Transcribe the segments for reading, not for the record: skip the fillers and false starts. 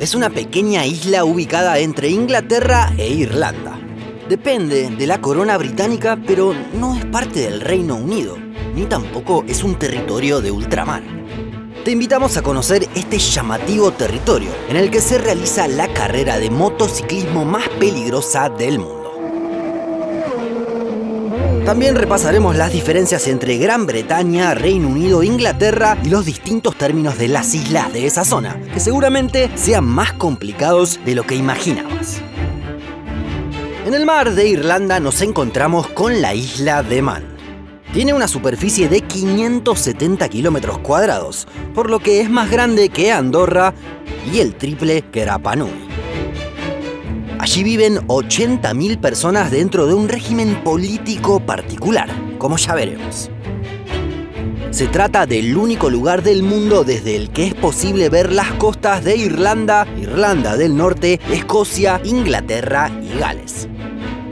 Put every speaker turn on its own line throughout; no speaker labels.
es una pequeña isla ubicada entre Inglaterra e Irlanda. Depende de la corona británica, pero no es parte del Reino Unido, ni tampoco es un territorio de ultramar. Te invitamos a conocer este llamativo territorio, en el que se realiza la carrera de motociclismo más peligrosa del mundo. También repasaremos las diferencias entre Gran Bretaña, Reino Unido, Inglaterra y los distintos términos de las islas de esa zona, que seguramente sean más complicados de lo que imaginabas. En el mar de Irlanda nos encontramos con la isla de Man. Tiene una superficie de 570 kilómetros cuadrados, por lo que es más grande que Andorra y el triple que Rapa Nui. Allí viven 80.000 personas dentro de un régimen político particular, como ya veremos. Se trata del único lugar del mundo desde el que es posible ver las costas de Irlanda, Irlanda del Norte, Escocia, Inglaterra y Gales.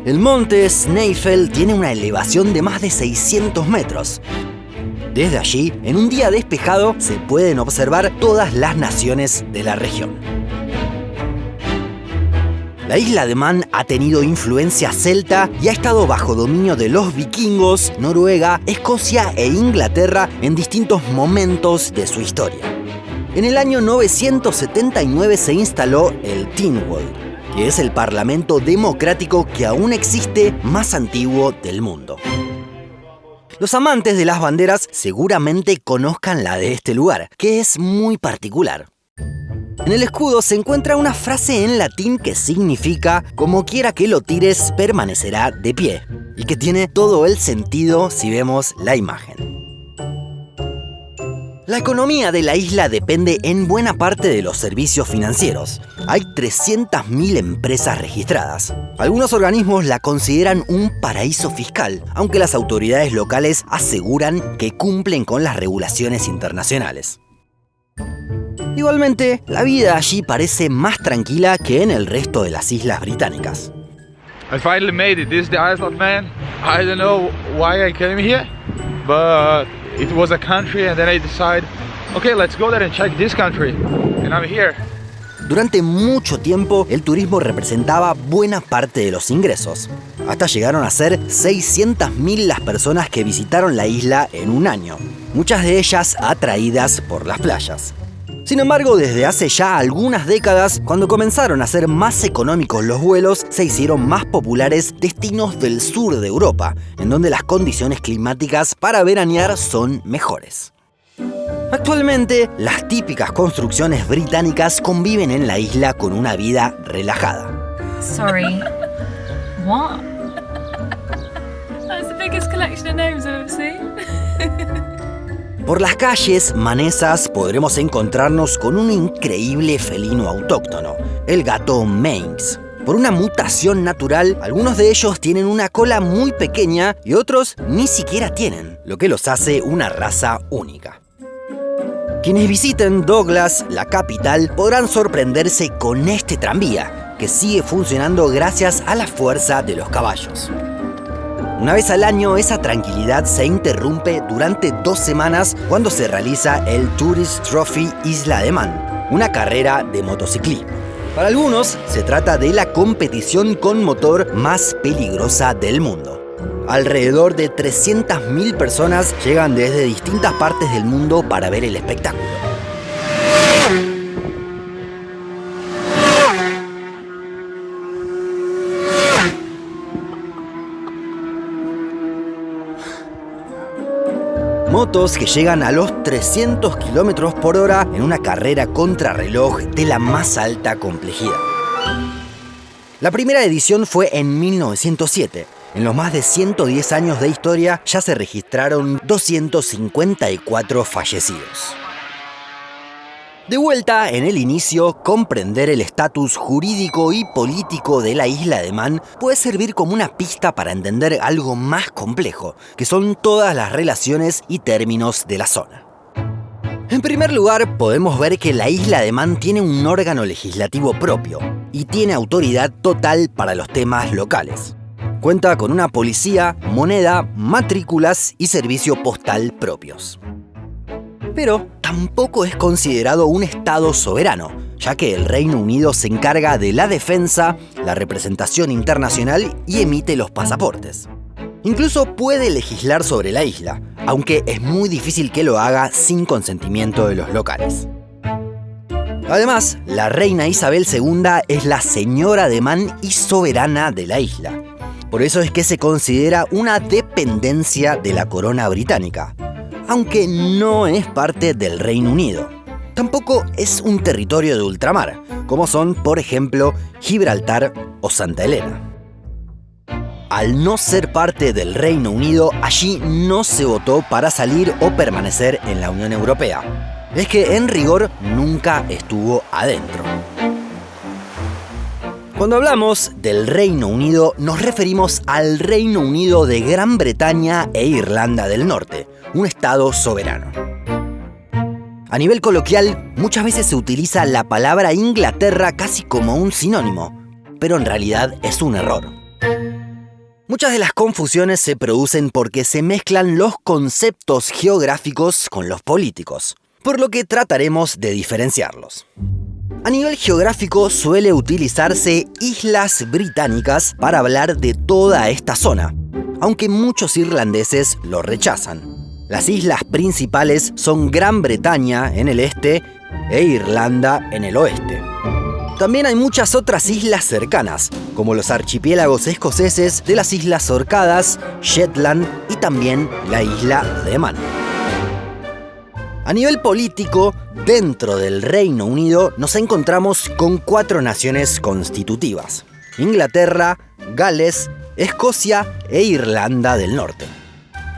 El monte Snaefell tiene una elevación de más de 600 metros. Desde allí, en un día despejado, se pueden observar todas las naciones de la región. La isla de Man ha tenido influencia celta y ha estado bajo dominio de los vikingos, Noruega, Escocia e Inglaterra en distintos momentos de su historia. En el año 979 se instaló el Tynwald, que es el parlamento democrático que aún existe más antiguo del mundo. Los amantes de las banderas seguramente conozcan la de este lugar, que es muy particular. En el escudo se encuentra una frase en latín que significa "como quiera que lo tires, permanecerá de pie", y que tiene todo el sentido si vemos la imagen. La economía de la isla depende en buena parte de los servicios financieros. Hay 300.000 empresas registradas. Algunos organismos la consideran un paraíso fiscal, aunque las autoridades locales aseguran que cumplen con las regulaciones internacionales. Igualmente, la vida allí parece más tranquila que en el resto de las islas británicas.
I finally made it. This is the Isle of Man. I don't know why I came here, but it was a country and then I decided, okay, let's go there and check this country. And I'm here.
Durante mucho tiempo, el turismo representaba buena parte de los ingresos. Hasta llegaron a ser 600.000 las personas que visitaron la isla en un año, muchas de ellas atraídas por las playas. Sin embargo, desde hace ya algunas décadas, cuando comenzaron a ser más económicos los vuelos, se hicieron más populares destinos del sur de Europa, en donde las condiciones climáticas para veranear son mejores. Actualmente, las típicas construcciones británicas conviven en la isla con una vida relajada.
Sorry. What? That's the biggest collection of names I've ever seen.
Por las calles manesas podremos encontrarnos con un increíble felino autóctono, el gato Manx. Por una mutación natural, algunos de ellos tienen una cola muy pequeña y otros ni siquiera tienen, lo que los hace una raza única. Quienes visiten Douglas, la capital, podrán sorprenderse con este tranvía, que sigue funcionando gracias a la fuerza de los caballos. Una vez al año, esa tranquilidad se interrumpe durante 2 semanas cuando se realiza el Tourist Trophy Isla de Man, una carrera de motociclismo. Para algunos, se trata de la competición con motor más peligrosa del mundo. Alrededor de 300.000 personas llegan desde distintas partes del mundo para ver el espectáculo. Motos que llegan a los 300 km por hora en una carrera contrarreloj de la más alta complejidad. La primera edición fue en 1907. En los más de 110 años de historia ya se registraron 254 fallecidos. De vuelta en el inicio, comprender el estatus jurídico y político de la isla de Man puede servir como una pista para entender algo más complejo, que son todas las relaciones y términos de la zona. En primer lugar, podemos ver que la isla de Man tiene un órgano legislativo propio y tiene autoridad total para los temas locales. Cuenta con una policía, moneda, matrículas y servicio postal propios. Pero tampoco es considerado un estado soberano, ya que el Reino Unido se encarga de la defensa, la representación internacional y emite los pasaportes. Incluso puede legislar sobre la isla, aunque es muy difícil que lo haga sin consentimiento de los locales. Además, la reina Isabel II es la señora de Man y soberana de la isla. Por eso es que se considera una dependencia de la corona británica, aunque no es parte del Reino Unido. Tampoco es un territorio de ultramar, como son, por ejemplo, Gibraltar o Santa Helena. Al no ser parte del Reino Unido, allí no se votó para salir o permanecer en la Unión Europea. Es que en rigor nunca estuvo adentro. Cuando hablamos del Reino Unido, nos referimos al Reino Unido de Gran Bretaña e Irlanda del Norte, un estado soberano. A nivel coloquial, muchas veces se utiliza la palabra Inglaterra casi como un sinónimo, pero en realidad es un error. Muchas de las confusiones se producen porque se mezclan los conceptos geográficos con los políticos, por lo que trataremos de diferenciarlos. A nivel geográfico suele utilizarse islas británicas para hablar de toda esta zona, aunque muchos irlandeses lo rechazan. Las islas principales son Gran Bretaña en el este e Irlanda en el oeste. También hay muchas otras islas cercanas, como los archipiélagos escoceses de las Islas Orcadas, Shetland y también la isla de Man. A nivel político, dentro del Reino Unido nos encontramos con 4 naciones constitutivas: Inglaterra, Gales, Escocia e Irlanda del Norte.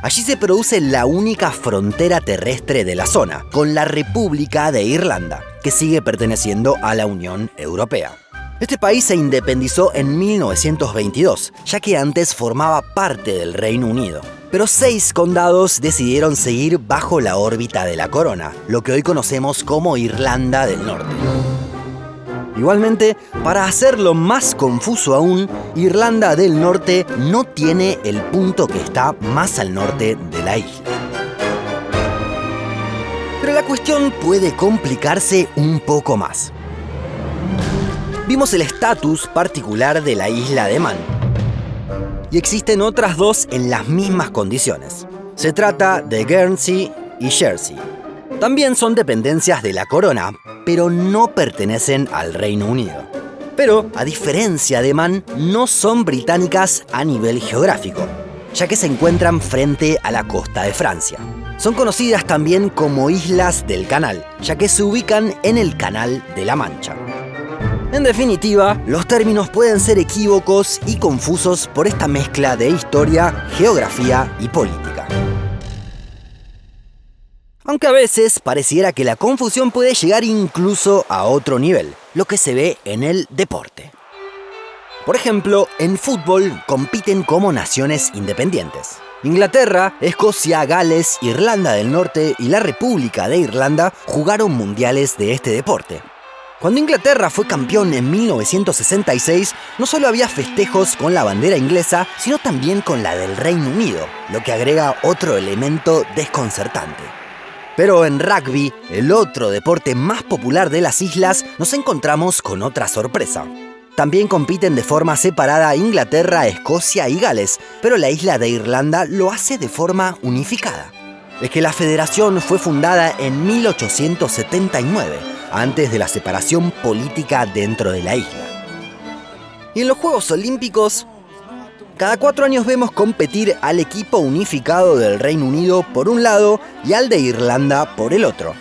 Allí se produce la única frontera terrestre de la zona, con la República de Irlanda, que sigue perteneciendo a la Unión Europea. Este país se independizó en 1922, ya que antes formaba parte del Reino Unido. Pero 6 condados decidieron seguir bajo la órbita de la corona, lo que hoy conocemos como Irlanda del Norte. Igualmente, para hacerlo más confuso aún, Irlanda del Norte no tiene el punto que está más al norte de la isla. Pero la cuestión puede complicarse un poco más. Vimos el estatus particular de la isla de Man, y existen otras 2 en las mismas condiciones. Se trata de Guernsey y Jersey. También son dependencias de la corona, pero no pertenecen al Reino Unido. Pero, a diferencia de Man, no son británicas a nivel geográfico, ya que se encuentran frente a la costa de Francia. Son conocidas también como Islas del Canal, ya que se ubican en el Canal de la Mancha. En definitiva, los términos pueden ser equívocos y confusos por esta mezcla de historia, geografía y política. Aunque a veces pareciera que la confusión puede llegar incluso a otro nivel, lo que se ve en el deporte. Por ejemplo, en fútbol compiten como naciones independientes. Inglaterra, Escocia, Gales, Irlanda del Norte y la República de Irlanda jugaron mundiales de este deporte. Cuando Inglaterra fue campeón en 1966, no solo había festejos con la bandera inglesa, sino también con la del Reino Unido, lo que agrega otro elemento desconcertante. Pero en rugby, el otro deporte más popular de las islas, nos encontramos con otra sorpresa. También compiten de forma separada Inglaterra, Escocia y Gales, pero la isla de Irlanda lo hace de forma unificada. Es que la federación fue fundada en 1879, antes de la separación política dentro de la isla. Y en los Juegos Olímpicos, cada 4 años vemos competir al equipo unificado del Reino Unido por un lado y al de Irlanda por el otro,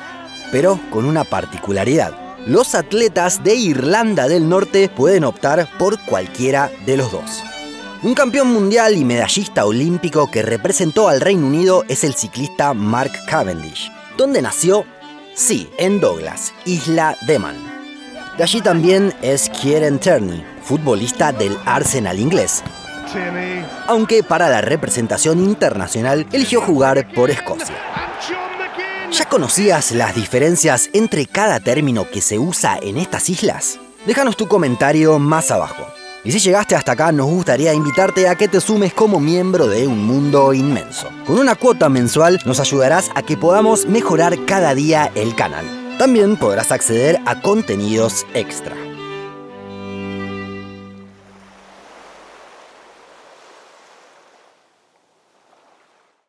pero con una particularidad. Los atletas de Irlanda del Norte pueden optar por cualquiera de los 2. Un campeón mundial y medallista olímpico que representó al Reino Unido es el ciclista Mark Cavendish. ¿Dónde nació? Sí, en Douglas, isla de Man. De allí también es Kieran Tierney, futbolista del Arsenal inglés, aunque para la representación internacional eligió jugar por Escocia. ¿Ya conocías las diferencias entre cada término que se usa en estas islas? Déjanos tu comentario más abajo. Y si llegaste hasta acá, nos gustaría invitarte a que te sumes como miembro de Un Mundo Inmenso. Con una cuota mensual nos ayudarás a que podamos mejorar cada día el canal. También podrás acceder a contenidos extra.